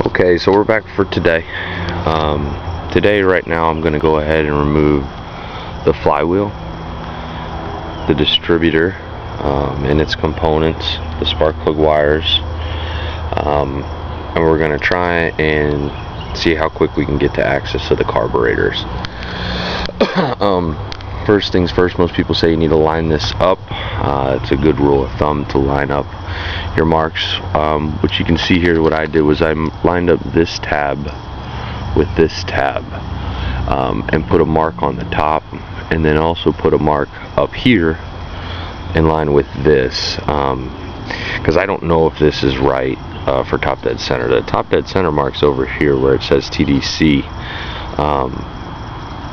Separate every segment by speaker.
Speaker 1: Okay, so we're back for today. Right now, I'm going to go ahead and remove the flywheel, the distributor, and its components, the spark plug wires, and we're going to try and see how quick we can get to access to the carburetors. First things first, most people say you need to line this up. It's a good rule of thumb to line up your marks. What you can see here, what I did was I lined up this tab with this tab, and put a mark on the top, and then also put a mark up here in line with this, because I don't know if this is right for top dead center. The top dead center mark's over here where it says TDC,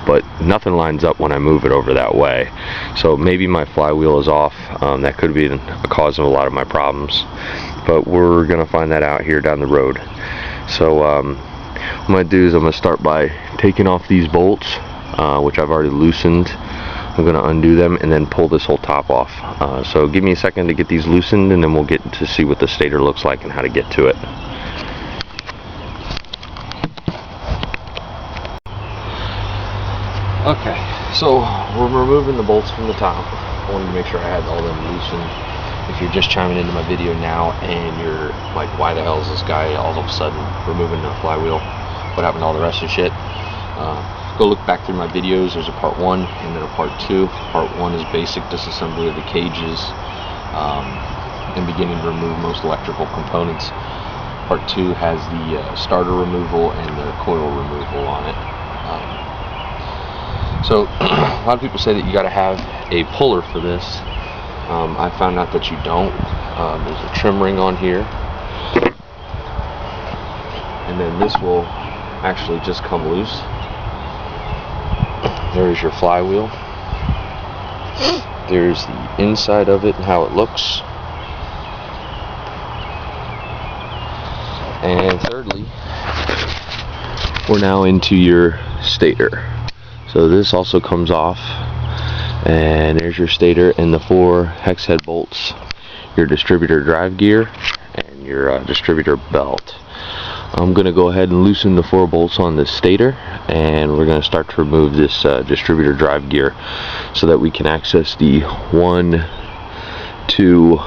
Speaker 1: but nothing lines up when I move it over that way. So maybe my flywheel is off. That could be a cause of a lot of my problems, but we're gonna find that out here down the road. So what I'm gonna do is I'm gonna start by taking off these bolts, which I've already loosened. I'm gonna undo them and then pull this whole top off. So give me a second to get these loosened, and then we'll get to see what the stator looks like and how to get to it. Okay, so we're removing the bolts from the top. I wanted to make sure I had all them loosened. If you're just chiming into my video now and you're like, why the hell is this guy all of a sudden removing the flywheel? What happened to all the rest of the shit? Go look back through my videos. There's a part 1 and then a part 2. Part 1 is basic disassembly of the cages and beginning to remove most electrical components. Part 2 has the starter removal and the coil removal on it. So a lot of people say that you got to have a puller for this. I found out that you don't. There's a trim ring on here, and then this will actually just come loose. There's your flywheel. There's the inside of it and how it looks. And thirdly, we're now into your stator. So this also comes off, and there's your stator and the 4 hex head bolts, your distributor drive gear, and your distributor belt. I'm going to go ahead and loosen the 4 bolts on this stator, and we're going to start to remove this distributor drive gear so that we can access the 1, 2,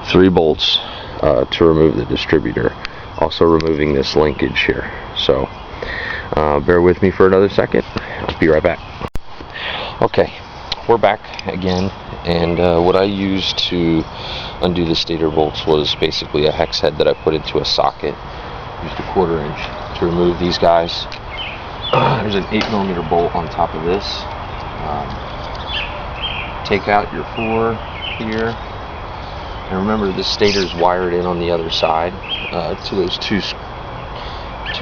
Speaker 1: 3 bolts to remove the distributor. Also removing this linkage here. So bear with me for another second. I'll be right back. Okay, we're back again, and what I used to undo the stator bolts was basically a hex head that I put into a socket. Used a 1/4 inch to remove these guys. There's an 8mm bolt on top of this. Take out your 4 here, and remember this stator is wired in on the other side to those two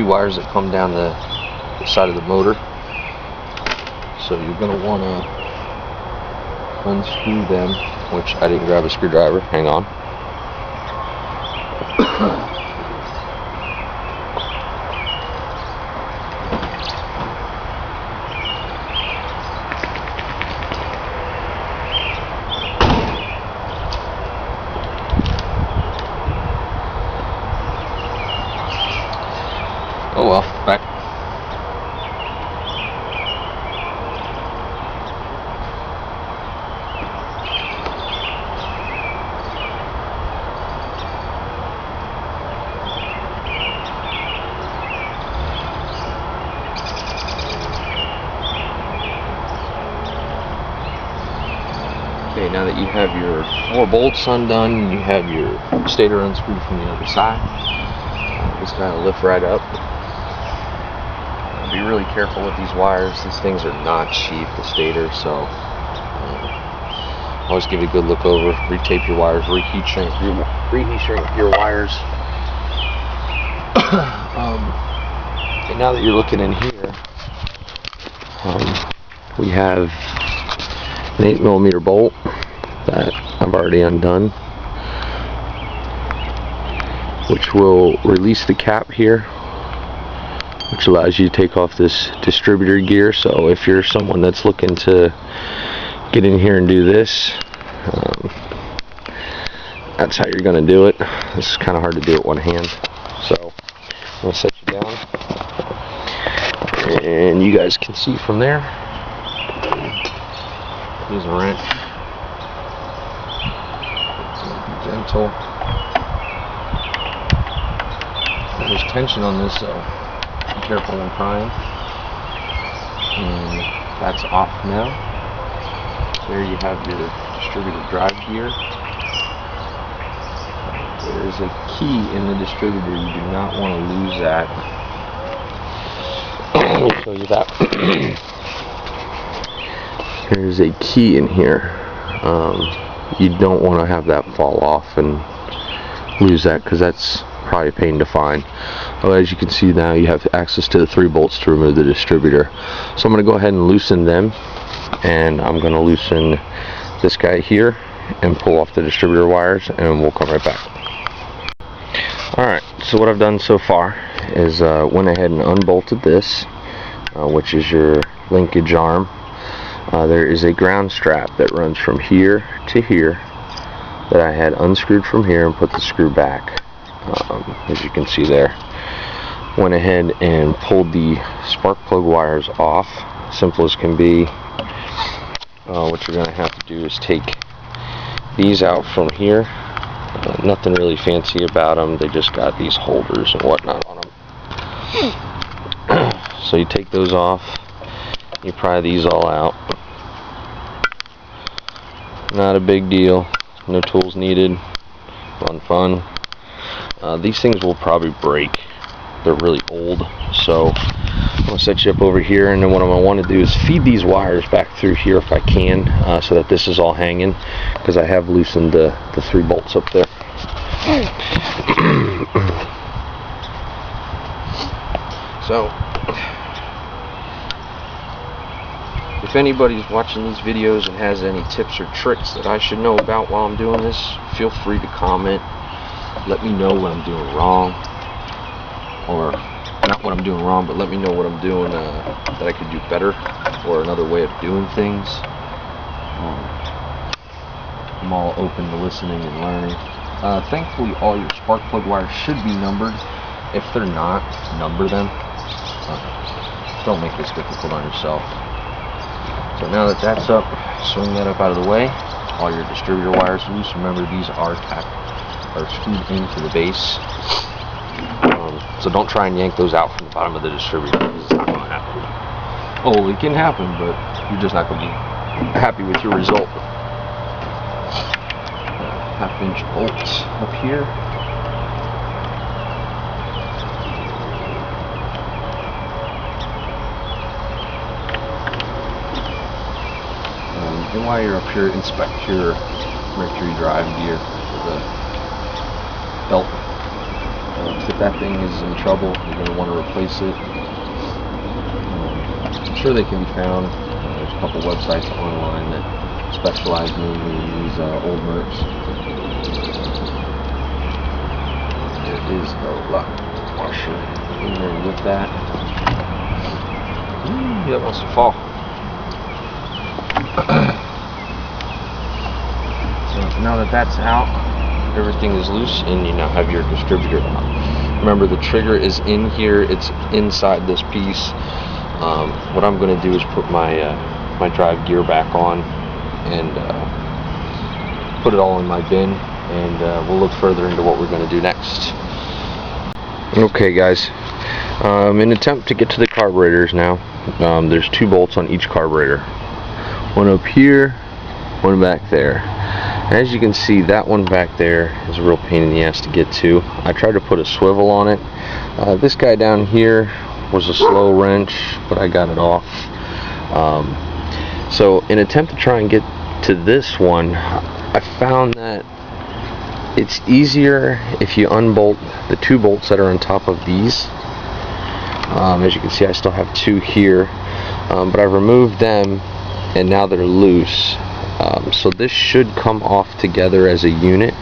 Speaker 1: wires that come down the side of the motor. So you're going to want to unscrew them, which I didn't grab a screwdriver. Hang on. Oh well, back. Okay, now that you have your 4 bolts undone and you have your stator unscrewed from the other side, this guy will lift right up. Be really careful with these wires. These things are not cheap, the stator, so always give it a good look over, retape your wires, reheat shrink your wires. And now that you're looking in here, we have an 8mm bolt that I've already undone, which will release the cap here, which allows you to take off this distributor gear. So if you're someone that's looking to get in here and do this, that's how you're going to do it. This is kind of hard to do with one hand. So I'm going to set you down, and you guys can see from there. Here's a wrench. Gentle. There's tension on this, so be careful when prying. And that's off now. There you have your distributor drive gear. There's a key in the distributor. You do not want to lose that. Let me show you that. There's a key in here. You don't want to have that fall off and lose that, because that's probably a pain to find. Well, as you can see now, you have access to the 3 bolts to remove the distributor. So I'm going to go ahead and loosen them, and I'm going to loosen this guy here and pull off the distributor wires, and we'll come right back. Alright, so what I've done so far is went ahead and unbolted this, which is your linkage arm. There is a ground strap that runs from here to here that I had unscrewed from here and put the screw back, as you can see there. Went ahead and pulled the spark plug wires off, simple as can be. What you're going to have to do is take these out from here. Nothing really fancy about them, they just got these holders and whatnot on them. So you take those off, you pry these all out. Not a big deal, no tools needed, run fun. These things will probably break, they're really old, so I'm going to set you up over here, and then what I'm going to want to do is feed these wires back through here if I can, so that this is all hanging, because I have loosened the 3 bolts up there. So, if anybody's watching these videos and has any tips or tricks that I should know about while I'm doing this, feel free to comment. Let me know what I'm doing wrong, or not what I'm doing wrong, but let me know what I'm doing that I could do better, or another way of doing things. I'm all open to listening and learning. Thankfully, all your spark plug wires should be numbered. If they're not, number them. Don't make this difficult on yourself. So now that that's up, swing that up out of the way. All your distributor wires loose. Remember, these are screwed into the base. So don't try and yank those out from the bottom of the distributor, because it's not going to happen. Oh, it can happen, but you're just not going to be happy with your result. Half-inch bolts up here. And while you're up here, inspect your Mercury drive gear for the belt. If that thing is in trouble, you're going to want to replace it. I'm sure they can be found. There's a couple websites online that specialize mainly in these old Mercs. There is a lock washer in there with that. That wants to fall. So now that that's out, everything is loose, and you now have your distributor out. Remember, the trigger is in here, it's inside this piece. What I'm going to do is put my my drive gear back on and put it all in my bin, and we'll look further into what we're going to do next. Okay guys, in an attempt to get to the carburetors now, there's 2 bolts on each carburetor. One up here, one back there. As you can see, that one back there is a real pain in the ass to get to. I tried to put a swivel on it. This guy down here was a slow wrench, but I got it off. So in an attempt to try and get to this one, I found that it's easier if you unbolt the 2 bolts that are on top of these. As you can see, I still have 2 here, but I've removed them, and now they're loose. So this should come off together as a unit.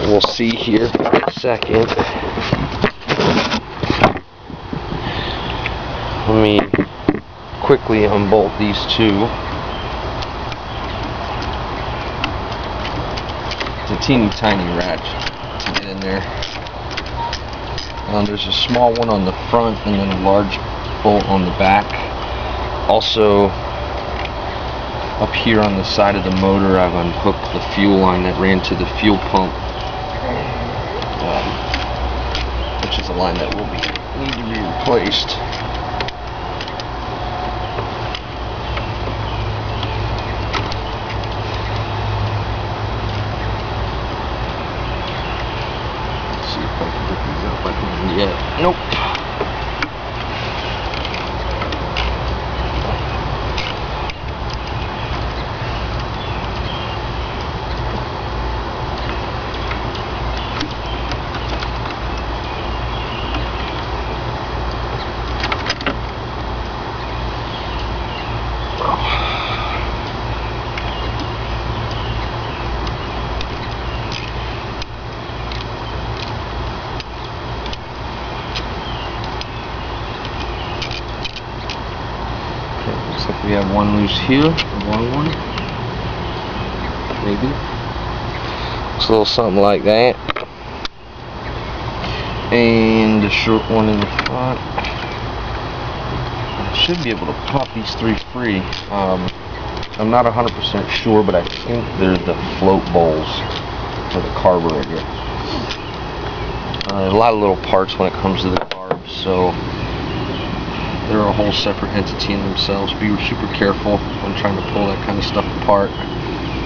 Speaker 1: We'll see here in a second. Let me quickly unbolt these 2. It's a teeny tiny ratchet to get in there. There's a small one on the front and then a large bolt on the back. Also, up here on the side of the motor, I've unhooked the fuel line that ran to the fuel pump, which is a line that will need to be replaced. Let's see if I can get these out by hand yet. Nope. Looks like we have one loose here, the long one, maybe. Looks a little something like that. And the short one in the front. I should be able to pop these three free. I'm not 100% sure, but I think they're the float bowls for the carburetor. There's a lot of little parts when it comes to the carbs, so they're a whole separate entity in themselves. Be super careful when trying to pull that kind of stuff apart,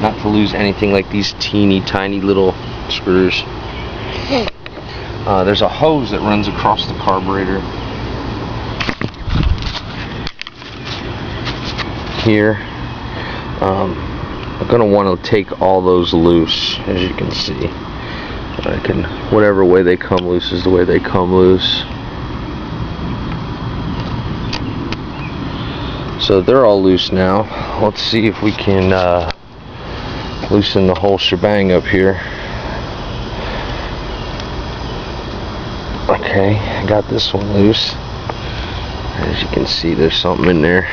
Speaker 1: not to lose anything like these teeny tiny little screws. There's a hose that runs across the carburetor here. I'm going to want to take all those loose, as you can see. I can, whatever way they come loose is the way they come loose. So they're all loose now. Let's see if we can loosen the whole shebang up here. Okay, I got this one loose. As you can see, there's something in there.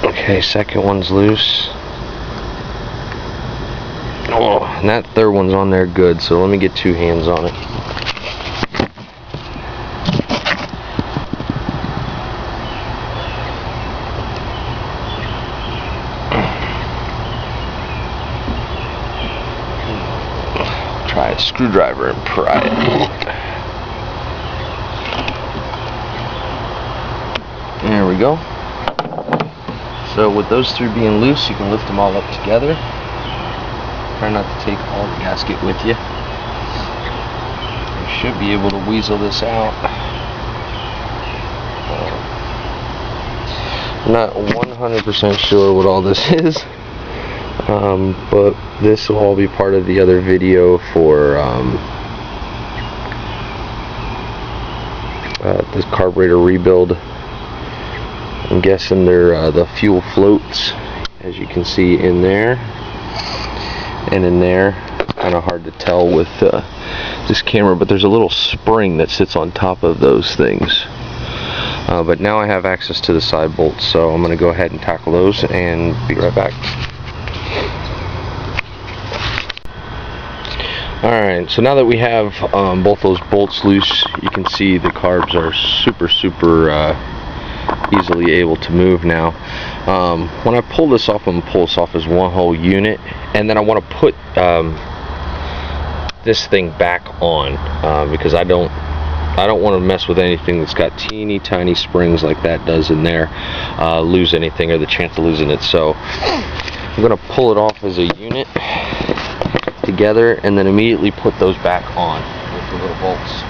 Speaker 1: Okay, second one's loose. Oh, and that third one's on there good, so let me get two hands on it. Try a screwdriver and pry it. There we go. So with those three being loose, you can lift them all up together. Try not to take all the gasket with you. You should be able to weasel this out. I'm not 100% sure what all this is. But this will all be part of the other video for this carburetor rebuild. I'm guessing they're the fuel floats, as you can see in there and in there. Kind of hard to tell with this camera, but there's a little spring that sits on top of those things. But now I have access to the side bolts, so I'm going to go ahead and tackle those and be right back. Alright, so now that we have both those bolts loose, you can see the carbs are super easily able to move now. When I pull this off, I'm going to pull this off as one whole unit, and then I want to put this thing back on because I don't want to mess with anything that's got teeny tiny springs like that does in there, lose anything or the chance of losing it. So I'm going to pull it off as a unit together and then immediately put those back on with the little bolts.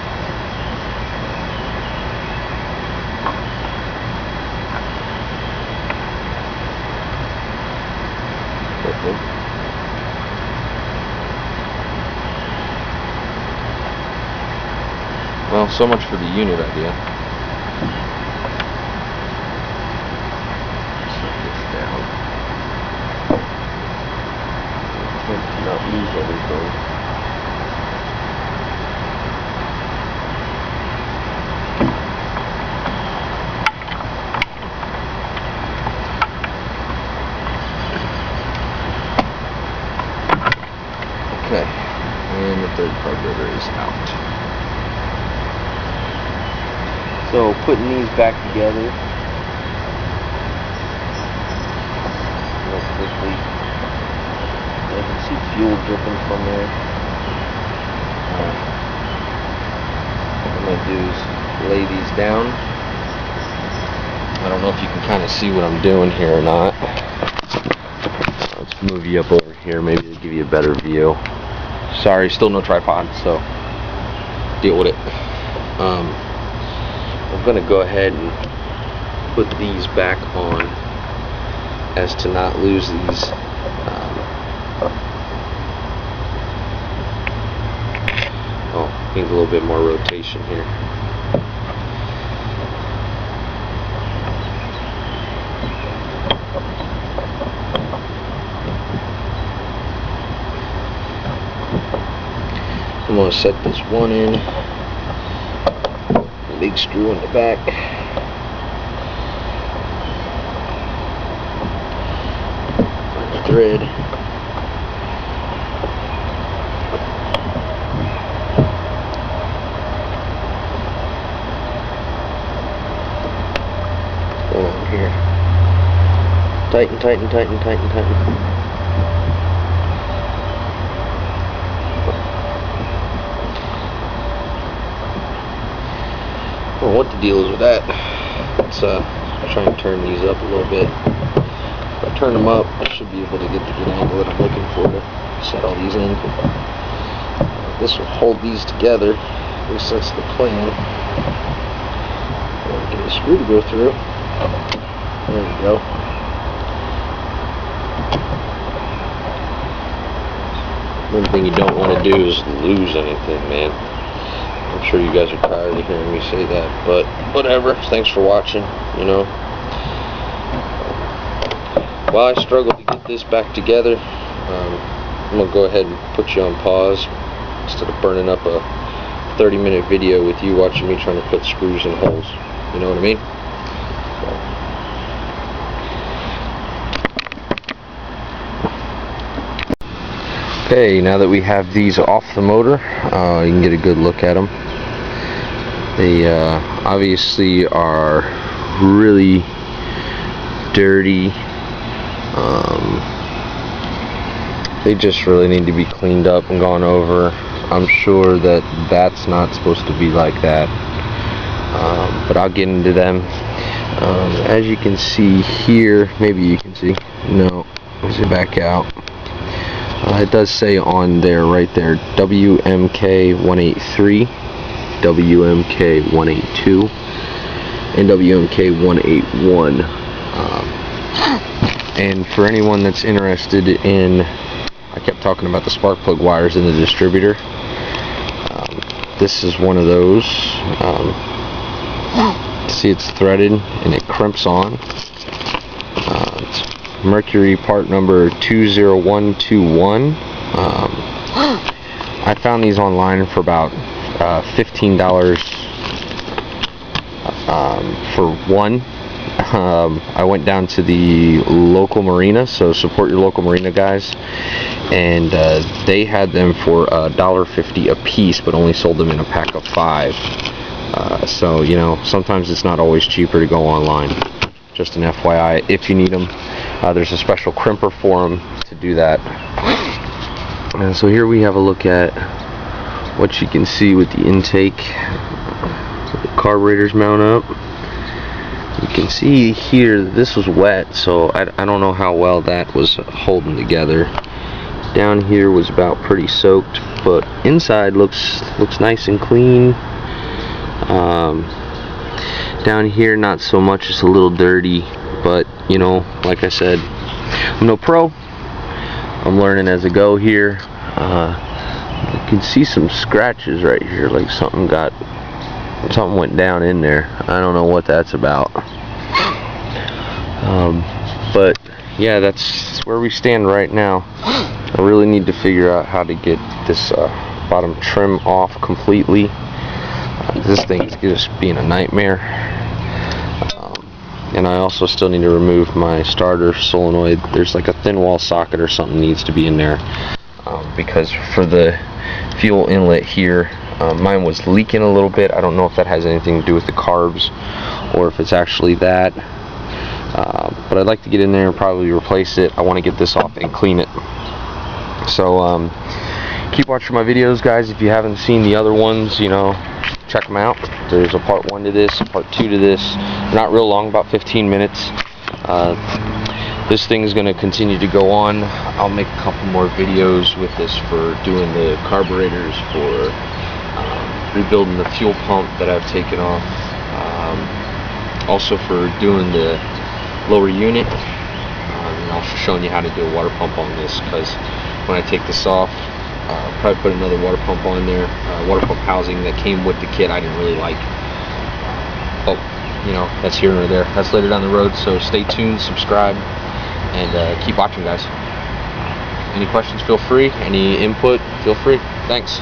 Speaker 1: Well, so much for the unit idea. Set this down. Let's not lose everything. Okay, and the third carburetor is out. So putting these back together real quickly. You can see fuel dripping from there. What I'm going to do is lay these down. I don't know if you can kind of see what I'm doing here or not. Let's move you up over here, maybe to give you a better view. Sorry, still no tripod, so deal with it. I'm going to go ahead and put these back on as to not lose these. Need a little bit more rotation here. I'm going to set this one in, big screw in the back. Thread. Here. Tighten, tighten, tighten, tighten, tighten. Well, what the deal is with that? Let's try and turn these up a little bit. If I turn them up, I should be able to get the good angle that I'm looking for to set all these in. This will hold these together. At least that's the plan. Get the screw to go through. There we go. One thing you don't want to do is lose anything, man. I'm sure you guys are tired of hearing me say that, but whatever. Thanks for watching, you know. While I struggle to get this back together, I'm going to go ahead and put you on pause instead of burning up a 30-minute video with you watching me trying to put screws in holes. You know what I mean? Okay, now that we have these off the motor, you can get a good look at them. They obviously are really dirty. They just really need to be cleaned up and gone over. I'm sure that that's not supposed to be like that, but I'll get into them. As you can see here, maybe you can see, no, let's get back out. It does say on there, right there, WMK183, WMK182, and WMK181. And for anyone that's interested in, I kept talking about the spark plug wires in the distributor. This is one of those. See, it's threaded and it crimps on. It's Mercury part number 20121. I found these online for about $15 for one. I went down to the local marina, so support your local marina guys, and they had them for $1.50 a piece, but only sold them in a pack of 5. So you know, sometimes it's not always cheaper to go online. Just an FYI, if you need them, there's a special crimper for them to do that. And so here we have a look at what you can see with the intake. The carburetors mount up. You can see here this was wet, so I don't know how well that was holding together. Down here was about pretty soaked, but inside looks nice and clean. Down here not so much, it's a little dirty, but you know, like I said, I'm no pro. I'm learning as I go here. You can see some scratches right here, like something went down in there. I don't know what that's about. But yeah, that's where we stand right now. I really need to figure out how to get this bottom trim off completely. This thing's just being a nightmare. And I also still need to remove my starter solenoid. There's like a thin wall socket or something needs to be in there. because for the fuel inlet here, mine was leaking a little bit. I don't know if that has anything to do with the carbs or if it's actually that, but I'd like to get in there and probably replace it. I want to get this off and clean it. So keep watching my videos, guys. If you haven't seen the other ones, you know, check them out. There's a part 1 to this, a part 2 to this. They're not real long, about 15 minutes. This thing is going to continue to go on. I'll make a couple more videos with this for doing the carburetors, for rebuilding the fuel pump that I've taken off, also for doing the lower unit, and also showing you how to do a water pump on this, because when I take this off, probably put another water pump on there. Water pump housing that came with the kit I didn't really like, but you know, that's here or there. That's later down the road, so stay tuned, subscribe, and keep watching, guys. Any questions, feel free. Any input, feel free. Thanks.